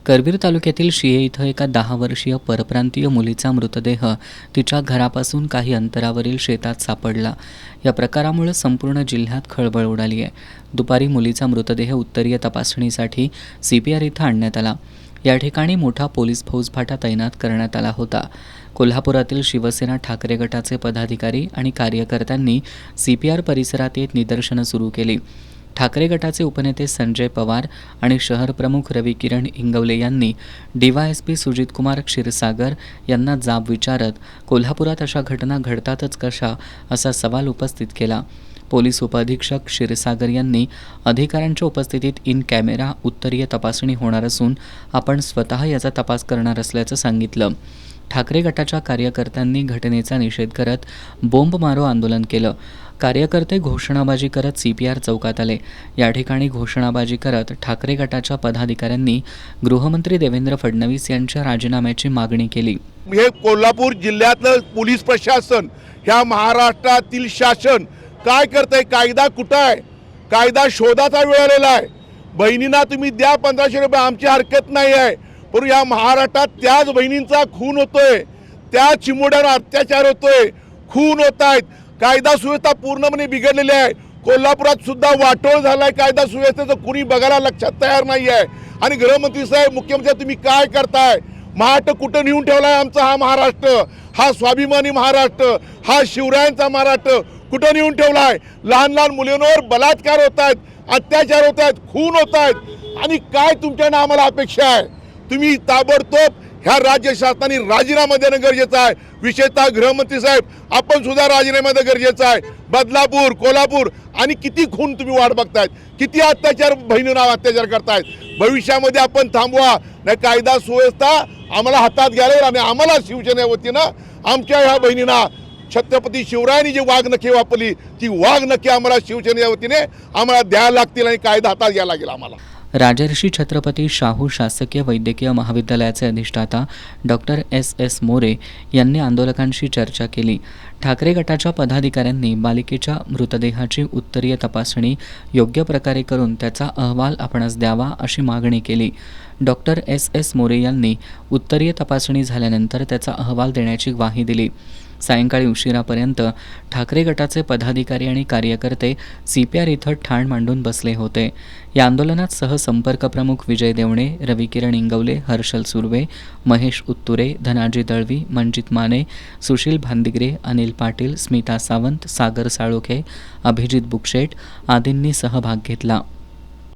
करवीर तालुक्यातील शिये इथं एका 10 वर्षीय परप्रांतीय मुलीचा मृतदेह तिच्या घरापासून काही अंतरावरील शेतात सापडला। या प्रकारामुळे संपूर्ण जिल्ह्यात खळबळ उडाली आहे। दुपारी मुलीचा मृतदेह उत्तरीय तपासणीसाठी CPR इथं आणण्यात आला। या ठिकाणी मोठा पोलीस फौजफाटा तैनात करण्यात आला होता। कोल्हापुरातील शिवसेना ठाकरे गटाचे पदाधिकारी आणि कार्यकर्त्यांनी CPR परिसरात येत निदर्शनं सुरू केली। ठाकरे गटाचे उपनेते संजय पवार आणि शहर प्रमुख रविकिरण इंगवले यांनी DYSP सुजितकुमार क्षीरसागर यांना जाब विचारत कोल्हापुरात अशा घटना घडतातच कशा असा सवाल उपस्थित केला। पोलीस उपअधीक्षक क्षीरसागर यांनी अधिकाऱ्यांच्या उपस्थितीत इन कॅमेरा उत्तरीय तपासणी होणार असून आपण स्वतः याचा तपास करणार असल्याचं सांगितलं। ठाकरे गटाच्या कार्यकर्त्यांनी घटनेचा निषेध करत बोंब मारो आंदोलन केलं। कार्यकर्ते घोषणाबाजी करत CPR चौकात आले। या ठिकाणी घोषणाबाजी करत ठाकरे गटाच्या पदाधिकाऱ्यांनी गृहमंत्री देवेंद्र फडणवीस यांच्या राजीनाम्याची मागणी केली। हे कोल्हापूर जिल्ह्यातलं पोलीस प्रशासन, ह्या महाराष्ट्रातील शासन काय करतंय? कायदा कुठं आहे? कायदा शोधाचा वेळ आलेला आहे। बहिणींना तुम्ही द्या 1500 रुपये, आमची हरकत नाही आहे, पण या महाराष्ट्रात त्याच बहिणींचा खून होतोय, त्या चिमुरड्यांवर अत्याचार होतोय, खून होत आहेत। कायदा सुव्यवस्था पूर्णपणे बिघडलेली आहे। कोल्हापुरात सुद्धा वाटोळ झालाय कायदा सुव्यवस्थेचं, कुणी बघायला लक्षात तयार नाही आहे। आणि गृहमंत्री साहेब, मुख्यमंत्री, तुम्ही काय करताय? महाराष्ट्र कुठं नेऊन ठेवलाय आमचा हा महाराष्ट्र? हा स्वाभिमानी महाराष्ट्र, हा शिवरायांचा महाराष्ट्र कुठं नेऊन ठेवलाय? लहान लहान मुलींवर बलात्कार होत आहेत, अत्याचार होत आहेत, खून होत आहेत। आणि काय तुमच्याकडनं आम्हाला अपेक्षा आहे? तुम्ही ताबडतोब ह्या राज्य शासनाने राजीनामा देणं गरजेचं आहे। विशेषतः गृहमंत्री साहेब, आपण सुद्धा राजीनामा देणं गरजेचं आहे। बदलापूर, कोल्हापूर आणि किती खून तुम्ही वाट बघतायत, किती अत्याचार बहिणींना अत्याचार करतायत। भविष्यामध्ये आपण थांबवा, नाही कायदा सुव्यवस्था आम्हाला हातात घ्यायला आणि आम्हाला शिवसेने वतीनं आमच्या ह्या बहिणींना छत्रपती शिवरायांनी जी वाघनखे वापरली ती वाघनखे आम्हाला शिवसेनेच्या वतीने आम्हाला द्यायला लागतील आणि कायदा हातात घ्यायला लागेल आम्हाला। राजर्षी छत्रपती शाहू शासकीय वैद्यकीय महाविद्यालयाचे अधिष्ठाता डॉक्टर SS मोरे यांनी आंदोलकांशी चर्चा केली। ठाकरे गटाच्या पदाधिकाऱ्यांनी बालिकेच्या मृतदेहाची उत्तरीय तपासणी योग्य प्रकारे करून त्याचा अहवाल आपणास द्यावा अशी मागणी केली। डॉक्टर SS मोरे यांनी उत्तरीय तपासणी झाल्यानंतर त्याचा अहवाल देण्याची ग्वाही दिली। सायंकाळी उशिरापर्यंत ठाकरे गटाचे पदाधिकारी आणि कार्यकर्ते CPR इथं ठाण मांडून बसले होते। या आंदोलनात सहसंपर्क प्रमुख विजय देवणे, रविकिरण इंगवले, हर्षल सुर्वे, महेश उत्तुरे, धनाजी दळवी, मंजित माने, सुशील भांदिगरे, अनिल पाटील, स्मिता सावंत, सागर साळोखे, अभिजित बुक्षेट आदींनी सहभाग घेतला।